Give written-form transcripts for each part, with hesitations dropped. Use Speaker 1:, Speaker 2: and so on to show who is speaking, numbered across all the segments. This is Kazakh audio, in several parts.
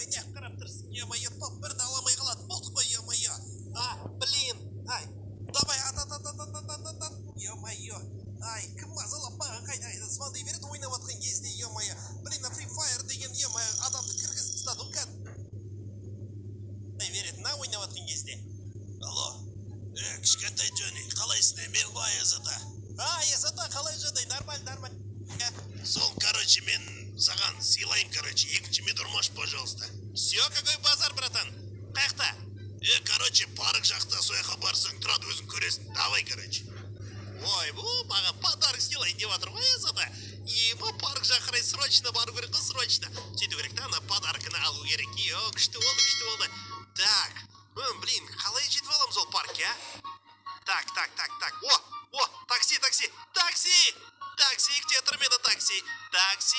Speaker 1: ё-моё, не қарап тұрсың, ё-моё, топ бірді аламай қалады, болды қой, ё-моё. Блин, ай, давай, ё-моё, ай, кім мазалап маған қайда звондай береді ойнап отқан кезде, ё-моё. Блин, Free Fire деген, ё-моё, адамды кіргізіп тастады, береді, ойнап отқан кезде. Алло, кішкентай Джонни, қалайсың, мен ғой Езата. Езата, қалай жағдай, нормально. Сол, короче, мен саған сыйлайын, короче, екінші мет ұрмаш, пожалуйста. Все, какой базар, братан? Қаяқта? Короче, парк жақта сояққа барсың, тұрады өзің көресің. Давай, короче. Ой, бұл маған подарок сыйлайын деп жатыр ғой, Езата. Парк жақырай срочно бару керек, срочно. Сөйту керек, ана подарканы алу керек. Күшті болды. Так, блин, қалай жетіп аламыз ол паркке, Так. О, такси. Такси, где тұрмеді такси? Такси.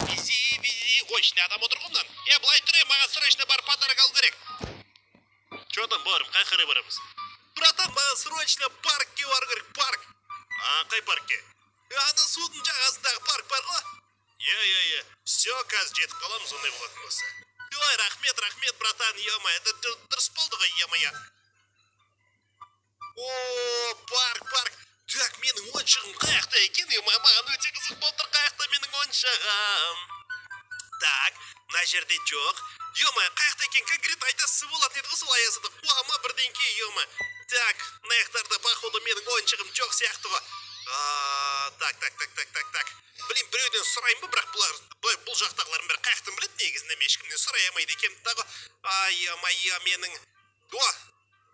Speaker 1: Вези. Очный адам отыр ғымдан. Былай тұрай, маған срочно бар подарок алу керек. Чо там барым, қай қарай барамыз? Братан, маған срочно паркке бару керек, парк. Қай паркке? Ана судың жағасындағы парк бар ғой? Е. Все, қазір жетіп қаламыз, ондай болатын болса. Ой, рахмет, братан, ё-моё, дұрыс болды ғой, ё-моё. О, парк. Так, менің ойыншығым қаяқта екен, маған өте қызық болып тұр, қаяқта менің ойыншығым. Так, мына жерде жоқ. Ё-моё, қаяқта екен, конкрет айтасы болатын еді ғой сол аясында. Қуама бірдеңке, ё-моё. Так, мына жақтарда походу менің ойыншығым жоқ сияқты ғой. Так. Блин, біреуден сұрайын ба, бірақ бұл жақтағылардың бәрі қаяқтан біледі, негізінде ешкімнен сұрай алмайды екен. Ё-моё, менің...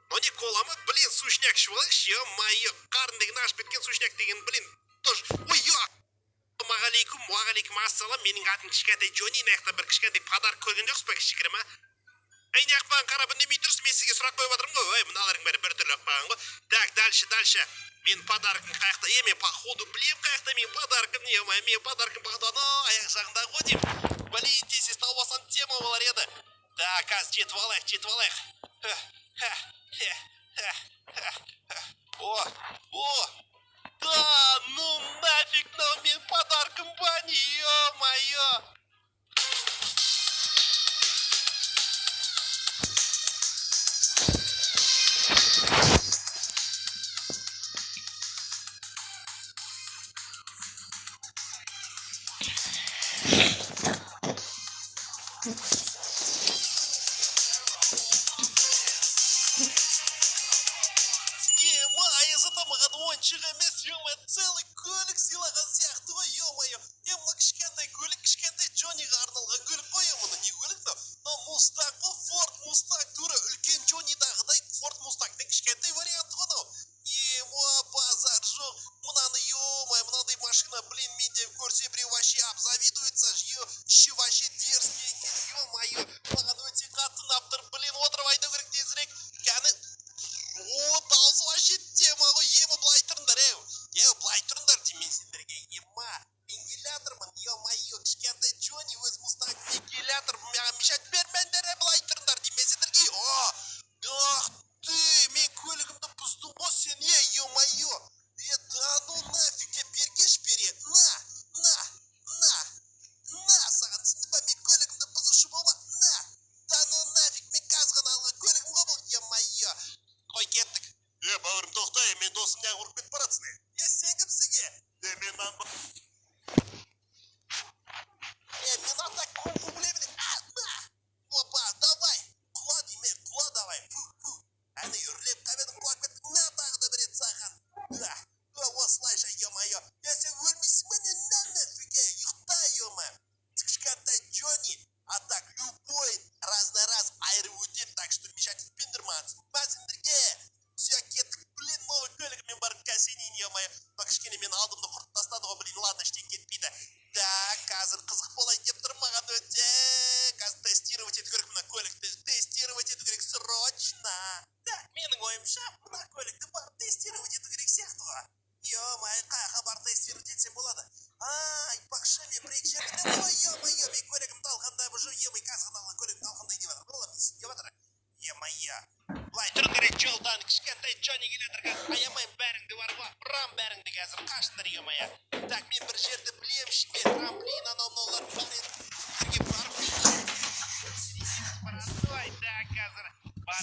Speaker 1: не кола ма? Блин, сушняк ішіп алайықшы, ё-моё, қарындығын ашып кеткен сушняк деген, блин, тоже... Ой, уағалейкум ассалам, менің атым кішкентай Джонни, наяқта бір кішкентай подарок көрген жоқсыз ба, кішігірім, неғып маған қарап үндемей тұрсыз, мен сізге сұрақ қойып жатырмын ғой, мыналарың бәрі бір түрлі маған ғой. Так, дальше. Мен подаркым қаяқта, мен походу білем қаяқта мен подаркым, мен подаркым походу, аяқ жағында ғой дейм. Блин, тез тауып алсам тема болар еді. Так, қазір жетіп алайық. О, да, ну нафиг, но мен подаркым бани, ё-моё. Ойыншық емес, ё-моё, целый көлік сыйлаған сияқты ғой, ё-моё. Мына кішкентай көлік, кішкентай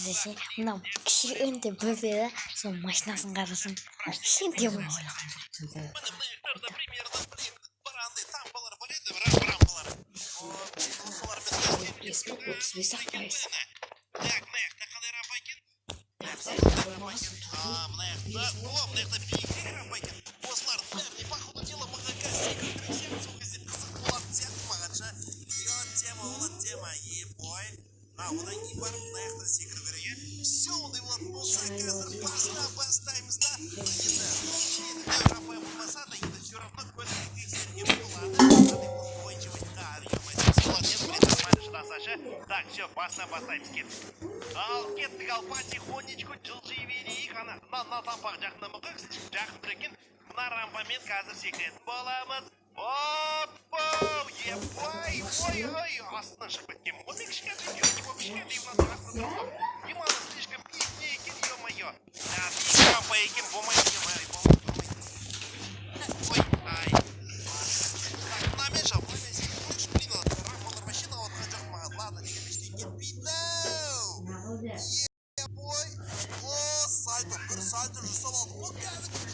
Speaker 2: Қазір ше, мынау кіші өнде бөпеді, сол машинасын қарасын. Шенте ғой.
Speaker 1: Міне мына жақтарда примерно, блин, барандай тампалар бар еді, рампалар. Солармен
Speaker 2: Еспек 35-ақ пайыз.
Speaker 1: Так, мына жақта қандай рампа екен? Мына жақта биік рампа екен. Осылардың бәріне походу дело маған қазір секіріп сол кезде қызық болатын сияқты мағанша. Тема болады тема, ебой. Одан кейін барып мына жақтан секіру керек, иә? Все ондай болатын болса, қазір бастаймыз да. Енді рампа болмаса да, енді все равно көлікті тексерген болады. Так, все, бастаймыз, кеттік. Ал кеттік, ал потихонечку жылжи берейік. Ана тампақ жақында мұқық, жақын тұр екен. Мына рампамен қазір секіретін боламыз. Оппау, ебай, ой, астынан шығып кеткен. Осы кішкентай мына астынан тұрып. Иманы слишком биікте екен, ё-моё. Биік рампа екен, болмайды. Ой, ай. Так, мынамен шал, мынамен секіріп, блин, рампалар вообще наватқан жоқ маған. Ладно, неге ештеңе кетпейді. Ебой, о, сальто, бір сальто жасап алдым. О, кәдімгі,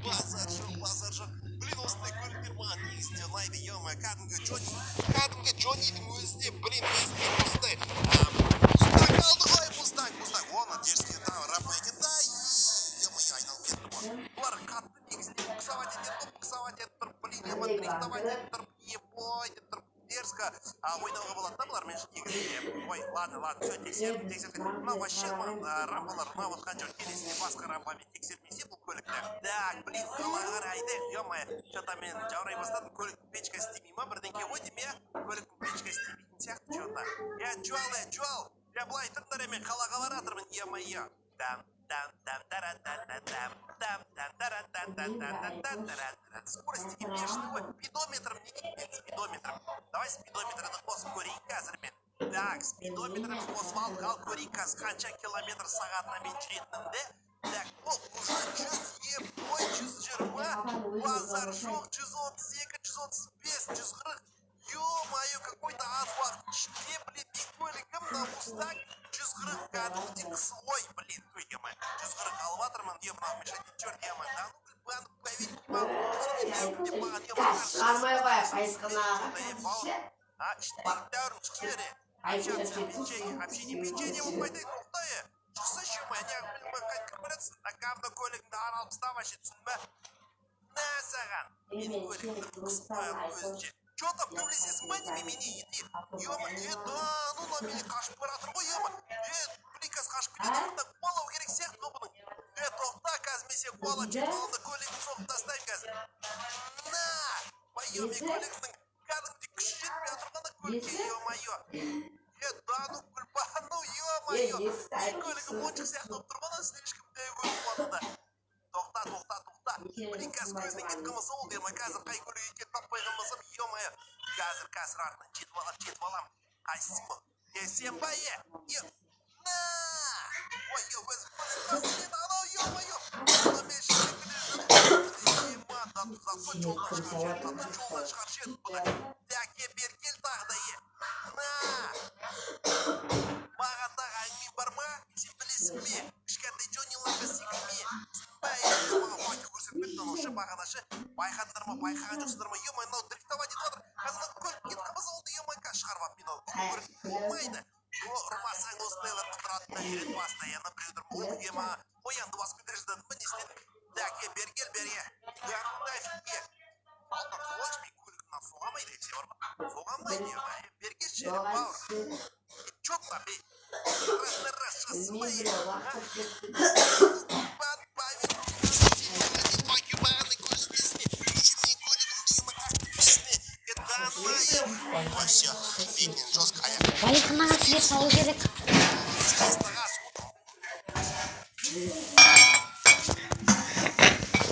Speaker 1: базар жоқ. Блин, осындай көліктер маған негізінде ұнайды, ё-моё, кәдімгі Джоннидің өзінде, блин, өзінде осындай мустак алды ғой, мустак, оны дерске рампа екен, да, ё-моё, айналып кетті ғой. Бұлар қатты негізінде буксовать етіп тұрып, блин, ема дрифтовать етіп тұрып, ебой деп тұрып, дерзко ойнауға болады да бұлармен негізінде. Ой, ладно, все, тексердік. Мынау вообще рампалар ұнап отқан жоқ, келесіне басқа рампамен тексермесе бұл көлікті. Так, блин, қалай қарайды, ё-моё, что-то мен жаурай бастадым, көліктің печка істемей ма, бірдеңке ғой деме, көліктің печка істемейтін сияқты что-то. Жуал, былай тұрыңдар емен қалаға баратырмын, ё-моё. Скорость деген бешеный ғой, спидометром не кетпен, спидометром. Давай спидометрді қосып көрейік қазірмен. Так, спидометрім қосып ал көрейік қазір қанша километр сағатына мен жүретінімді. Так, ол уже 120, базар жоқ, 132, 135, 140. Ё-моё, какой-то аз уақыт ішінде, блин, не көлігім, мына мустак 140 кәдімгі кісілой, блин, ё-моё, 140 алып жатырмын, мынау мешать черт, ё-моё, да, ну, поверить не могу. Общение печенье болмайды, тоқтай. Шықсайшы, мәне, говно көлігіңді аралып ұстамашы, түсінбе? Нә саған, мен көлігіңді қыспайын көзінше. Что-то приблизесің ба неме мені ети? Ё-ма, да, ну на мені қашып баратыр ғой, ё-ма. Блин, қазір қашып кетеді, артында қуалау керек сияқты ғой бұның. Тоқта, қазір мен сен қуалап жетіп көлігін соғып тастайын қазір. На, байо, мен көлігімнің кәдімгідей күші жетпей жатырғанда көлікке, ё-майо. Да, ну, күлбану, ё-майо. Мен көлігім оншық сияқты болып тұрғанда слишком көлік қуанында. Тоқта. Блин, қазір көзінен кеткіміз ол дерма, қазір қай көлік екен таппай қылмасам, ё-майо. Қазір артынан жетіп алам. Қайсың бұл? Сен ба, на! Ой, өзім көлік анау, ё-майо. Мен жолдан шығар шет бұны. Дәке бергел тағда, на! Мағандағы әңгіме бар ма? Сен білесің бе? Кішкентай Джонниларға секірме. Маған факел көрсетіп кетті, ошы бағанашы. Байқадыңдар ма, байқаған жоқсыңдар ма? Ё-май, мынау дрифтовать етіп жатыр. Қазір көлік кеткіміз олды, ё-май, шығарып алып мен ол. Көлік болмайды. Ұрмасаң осындайлар құтыратында жүреді постоянно біреудің болды ема. Қоянды басып кетер жададың ба, не істедің? Дәке, берге. Нафиг. Алтын қылыш мен көлігімнен соғамайды, епсе бар ма? Соғамайды, ема. Бергеші, бауыр. Чотла, бей. Раз, жасымай. Вообще, офигенно, жестко.
Speaker 2: Байқына свет салу керек.